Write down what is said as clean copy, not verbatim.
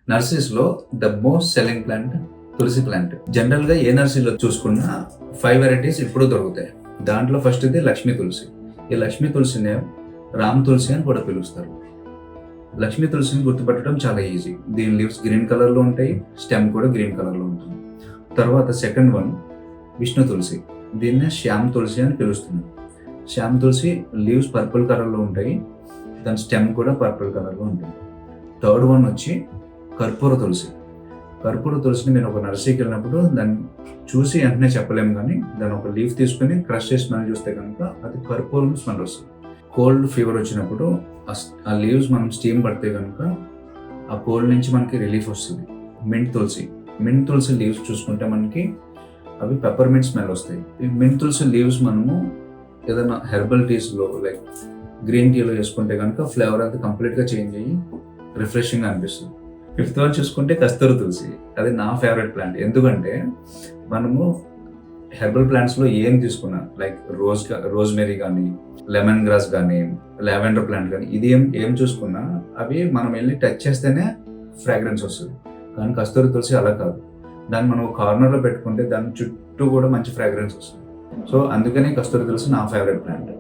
నర్సరీస్‌లో the most selling plant tulsi plant. జనరల్‌గా ఏ నర్సరీలో చూసుకున్నా 5 వెరైటీస్ ఇప్పుడు దొరుకుతాయి. దాంట్లో ఫస్ట్‌ది లక్ష్మీ తులసి. ఈ లక్ష్మీ తులసినే రామ్ తులసి అని కూడా పిలుస్తారు. లక్ష్మీ తులసిని గుర్తుపట్టడం చాలా ఈజీ. దీని లీవ్స్ గ్రీన్ కలర్‌లో ఉంటాయి. స్టెమ్ కూడా గ్రీన్ కలర్‌లో ఉంటుంది. తర్వాత సెకండ్ వన్ విష్ణు తులసి. దీన్నే శ్యామ్ తులసి అని పిలుస్తున్నారు. శ్యామ్ తులసి లీవ్స్ పర్పుల్ కలర్‌లో ఉంటాయి. దాని స్టెమ్ కూడా పర్పుల్ కలర్‌లో ఉంటుంది. థర్డ్ వన్ వచ్చి కర్పూర తులసి. కర్పూర తులసిని మీరు ఒక నర్సరీకి వెళ్ళినప్పుడు దాన్ని చూసి వెంటనే చెప్పలేము, కానీ దాని ఒక లీఫ్ తీసుకుని క్రష్ చేసి స్మెల్ చూస్తే కనుక అది కర్పూరం స్మెల్ వస్తుంది. కోల్డ్ ఫీవర్ వచ్చినప్పుడు ఆ లీవ్స్ మనం స్టీమ్ పడితే కనుక ఆ కోల్డ్ నుంచి మనకి రిలీఫ్ వస్తుంది. మింట్ తులసి. మింట్ తులసి లీవ్స్ చూసుకుంటే మనకి అవి పెప్పర్మింట్ స్మెల్ వస్తాయి. ఈ మింట్ తులసి లీవ్స్ మనము ఏదైనా హెర్బల్ టీస్లో లైక్ గ్రీన్ టీలో వేసుకుంటే కనుక ఫ్లేవర్ అంతా కంప్లీట్గా చేంజ్ అయ్యి రిఫ్రెషింగ్గా అనిపిస్తుంది. ఫిఫ్త్ వన్ చూసుకుంటే కస్తూరి తులసి. అది నా ఫేవరెట్ ప్లాంట్. ఎందుకంటే మనము హెర్బల్ ప్లాంట్స్లో ఏం తీసుకున్నా లైక్ రోజ్మెరీ కానీ, లెమన్ గ్రాస్ కానీ, లావెండర్ ప్లాంట్ కానీ, ఇది ఏం చూసుకున్నా అవి మనం వెళ్ళి టచ్ చేస్తేనే ఫ్రాగ్రెన్స్ వస్తుంది. కానీ కస్తూరి తులసి అలా కాదు. దాన్ని మనం కార్నర్లో పెట్టుకుంటే దాని చుట్టూ కూడా మంచి ఫ్రాగ్రెన్స్ వస్తుంది. సో అందుకనే కస్తూరి తులసి నా ఫేవరెట్ ప్లాంట్.